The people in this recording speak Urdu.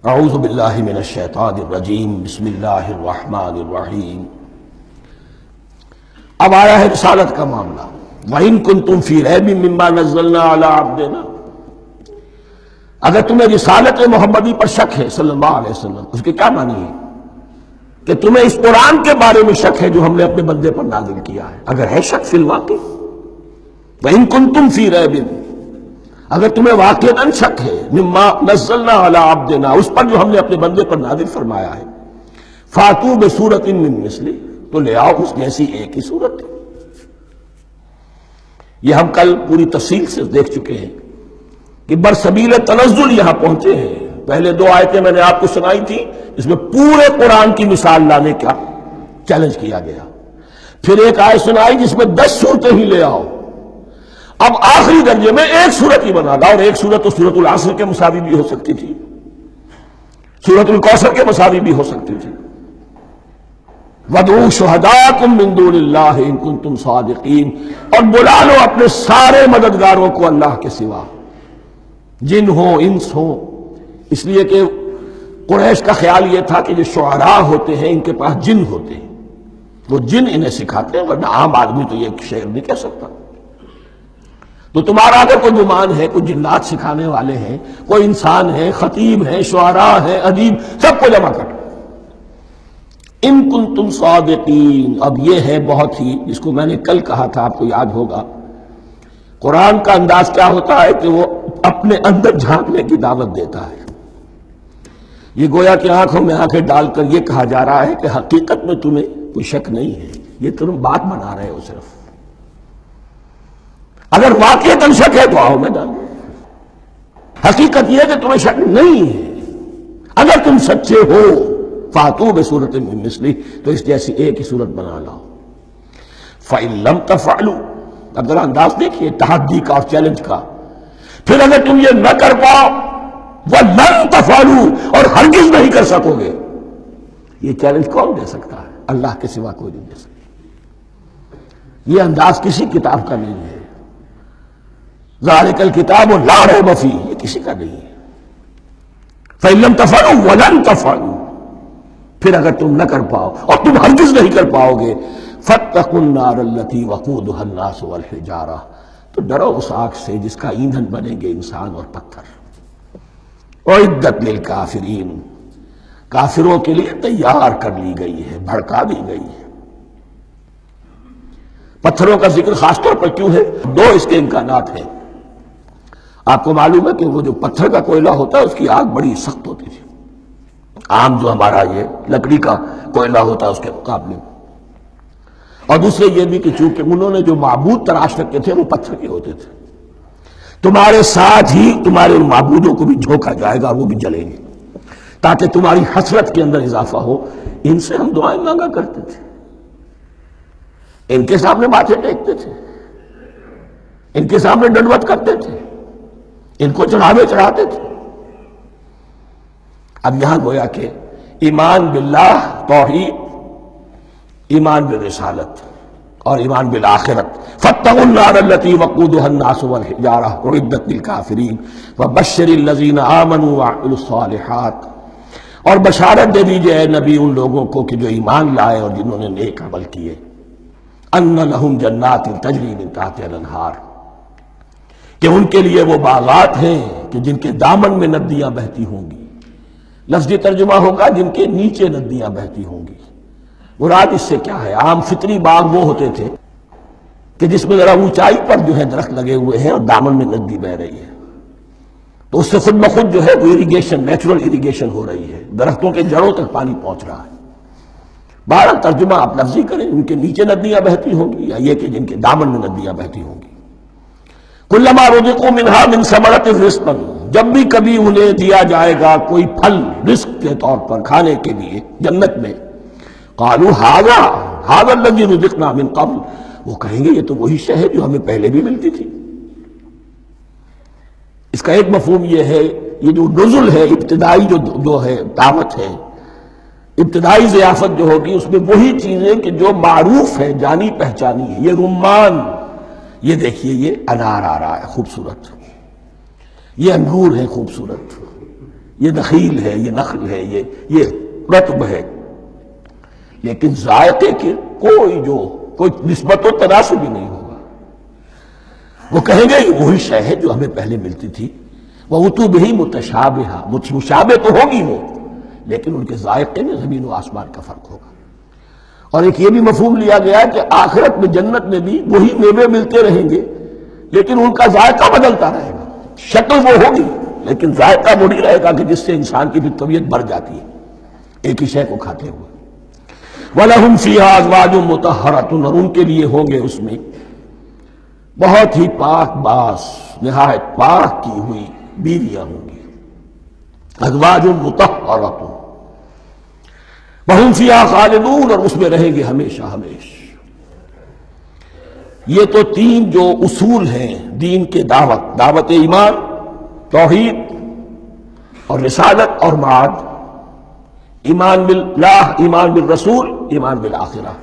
اعوذ باللہ من الشیطان الرجیم بسم اللہ الرحمن الرحیم۔ اب آیا ہے رسالت کا معاملہ۔ وَإِن كُنتُمْ فِي رَيْبٍ مِّمَّا نَزَّلْنَا عَلَىٰ عَبْدِنَا، اگر تمہیں رسالت محمدی پر شک ہے صلی اللہ علیہ وسلم، اس کے کیا معنی ہے؟ کہ تمہیں اس قرآن کے بارے میں شک ہے جو ہم نے اپنے بندے پر نازل کیا ہے۔ اگر ہے شک فی الواقع، وَإِن كُنتُمْ فِي رَيْبٍ، اگر تمہیں واقعاً شک ہے مما نزلنا علی عبدنا، اس پر جو ہم نے اپنے بندے پر نازل فرمایا ہے، فاتو بسورۃ من مثلہ، تو لے آؤ اس جیسی ایک ہی صورت۔ یہ ہم کل پوری تفصیل سے دیکھ چکے ہیں کہ برسبیل تنزل یہاں پہنچے ہیں۔ پہلے دو آیتیں میں نے آپ کو سنائی تھی، اس میں پورے قرآن کی مثال لانے کا چیلنج کیا گیا۔ پھر ایک آیت سنائی جس میں 10 صورتیں ہی لے آؤ۔ اب آخری درجے میں ایک صورت ہی بنا لا، اور ایک صورت تو سورۃ العصر کے مساوی بھی ہو سکتی تھی، سورۃ الکوثر کے مساوی بھی ہو سکتی تھی۔ وَادْعُوا شُهَدَاءَكُم مِّن دُونِ اللَّهِ إِن كُنتُمْ صَادِقِينَ، اور بلا لو اپنے سارے مددگاروں کو اللہ کے سوا، جن ہو انس ہو، اس لیے کہ قریش کا خیال یہ تھا کہ جو شعراء ہوتے ہیں ان کے پاس جن ہوتے ہیں، وہ جن انہیں سکھاتے ہیں، ورنہ عام آدمی تو یہ شعر نہیں کہہ سکتا۔ تو تمہارا اگر کوئی گمان ہے کوئی جنات سکھانے والے ہیں، کوئی انسان ہے، خطیب ہے، شعراء ہے، ادیب، سب کو جمع کر۔ ان کنتم صادقین، اب یہ ہے بہت ہی، جس کو میں نے کل کہا تھا، آپ کو یاد ہوگا، قرآن کا انداز کیا ہوتا ہے کہ وہ اپنے اندر جھانکنے کی دعوت دیتا ہے۔ یہ گویا کہ آنکھوں میں آنکھیں ڈال کر یہ کہا جا رہا ہے کہ حقیقت میں تمہیں کوئی شک نہیں ہے، یہ تم بات بنا رہے ہو صرف۔ اگر واقعتاً شک ہے تو آؤ میدان میں، حقیقت یہ ہے کہ تمہیں شک نہیں ہے۔ اگر تم سچے ہو فاتو بسورۃ من مثلہ، تو اس جیسی ایک ہی صورت بنا لاؤ۔ فَإِن لَمْ تَفْعَلُوا، اب ذرا انداز دیکھیے تحدی کا اور چیلنج کا۔ پھر اگر تم یہ نہ کر پاؤ، وَلَن تَفْعَلُوا، اور ہرگز نہیں کر سکو گے، یہ چیلنج کون دے سکتا ہے؟ اللہ کے سوا کوئی نہیں دے سکتا۔ یہ انداز کسی کتاب کا نہیں ہے۔ ذالک الکتاب لا ریب فیہ، یہ کسی کا نہیں ہے۔ فَإِن لَمْ تَفْعَلُوا وَلَن تَفْعَلُوا، پھر اگر تم نہ کر پاؤ اور تم ہرگز نہیں کر پاؤ گے، فَاتَّقُوا النَّارَ الَّتِي وَقُودُهَا النَّاسُ وَالْحِجَارَةُ، تو ڈرو اس آگ سے جس کا ایندھن بنیں گے انسان اور پتھر۔ اعدت للکافرین، کافروں کے لیے تیار کر لی گئی ہے، بھڑکا دی گئی ہے۔ پتھروں کا ذکر خاص طور پر کیوں ہے؟ دو اس کے امکانات ہیں۔ آپ کو معلوم ہے کہ وہ جو پتھر کا کوئلہ ہوتا ہے اس کی آگ بڑی سخت ہوتی تھی، عام جو ہمارا یہ لکڑی کا کوئلہ ہوتا ہے اس کے مقابلے میں۔ اور دوسرے یہ بھی کہ چونکہ انہوں نے جو معبود تراش رکھے تھے وہ پتھر کے ہوتے تھے، تمہارے ساتھ ہی تمہارے ان معبودوں کو بھی جھونکا جائے گا اور وہ بھی جلیں گے، تاکہ تمہاری حسرت کے اندر اضافہ ہو۔ ان سے ہم دعائیں مانگا کرتے تھے، ان کے سامنے ماتھے ٹیکتے تھے، ان کے سامنے ڈنڈوت کرتے تھے، ان کو چڑھاوے چڑھاتے تھے۔ اب یہاں گویا کہ ایمان باللہ، توحید، ایمان بالرسالت اور ایمان بالآخرت۔ فَاتَّقُوا النَّارَ الَّتِي وَقُودُهَا النَّاسُ وَالْحِجَارَةُ أُعِدَّتْ لِلْكَافِرِينَ وَبَشِّرِ الَّذِينَ آمَنُوا وَعَمِلُوا الصَّالِحَاتِ، اور بشارت دے دیجئے اے نبی ان لوگوں کو کہ جو ایمان لائے اور جنہوں نے نیک عمل کیے، أَنَّ لَهُمْ جَنَّاتٍ تَجْرِي مِن تَحْتِهَا الْأَنْهَارُ، کہ ان کے لیے وہ باغات ہیں کہ جن کے دامن میں ندیاں بہتی ہوں گی۔ لفظی ترجمہ ہوگا جن کے نیچے ندیاں بہتی ہوں گی۔ مراد اس سے کیا ہے؟ عام فطری باغ وہ ہوتے تھے کہ جس میں ذرا اونچائی پر جو ہے درخت لگے ہوئے ہیں اور دامن میں ندی بہ رہی ہے، تو اس سے خود بخود جو ہے وہ اریگیشن، نیچرل اریگیشن ہو رہی ہے، درختوں کے جڑوں تک پانی پہنچ رہا ہے۔ بہرحال ترجمہ آپ لفظی کریں، ان کے نیچے ندیاں بہتی ہوں گی، یا یہ کہ جن کے دامن میں ندیاں بہتی ہوں گی۔ کلما رزقوا منها من ثمرۃ رزقا، جب بھی کبھی انہیں دیا جائے گا کوئی پھل رزق کے طور پر کھانے کے لیے جنت میں، قالوا هذا الذي رزقنا من قبل، وہ کہیں گے یہ تو وہی شے ہے جو ہمیں پہلے بھی ملتی تھی۔ اس کا ایک مفہوم یہ ہے، یہ جو نزل ہے، ابتدائی جو ہے دعوت ہے، ابتدائی ضیافت جو ہوگی اس میں وہی چیزیں کہ جو معروف ہے، جانی پہچانی ہے۔ یہ رمان، یہ دیکھیے یہ انار آ رہا ہے خوبصورت، یہ انگور ہے خوبصورت، یہ نخیل ہے، یہ نخل ہے، یہ رطب ہے، لیکن ذائقے کے کوئی نسبت و تناسب بھی نہیں ہوگا۔ وہ کہیں گے یہ وہی شے ہے جو ہمیں پہلے ملتی تھی، وَأُتُوا بِهِ مُتَشَابِهًا، مشابہ تو ہوگی وہ، لیکن ان کے ذائقے میں زمین و آسمان کا فرق ہوگا۔ اور ایک یہ بھی مفہوم لیا گیا کہ آخرت میں جنت میں بھی وہی میوے ملتے رہیں گے، لیکن ان کا ذائقہ بدلتا رہے گا، شکل وہ ہوگی لیکن ذائقہ وہی رہے گا کہ جس سے انسان کی بھی طبیعت بڑھ جاتی ہے ایک ہی شے کو کھاتے ہوئے۔ وَلَهُمْ فِيهَا أَزْوَاجٌ مُطَهَّرَةٌ، اور ان کے لیے ہوں گے اس میں بہت ہی پاک باز، نہایت پاک کی ہوئی بیویاں ہوں گی۔ ازواج مطہرۃ وہم فیہا خالدون، اور اس میں رہیں گے ہمیشہ ہمیش۔ یہ تو تین جو اصول ہیں دین کے دعوت ایمان، توحید اور رسالت اور معاد، ایمان باللہ، ایمان بالرسول، ایمان بالآخرہ۔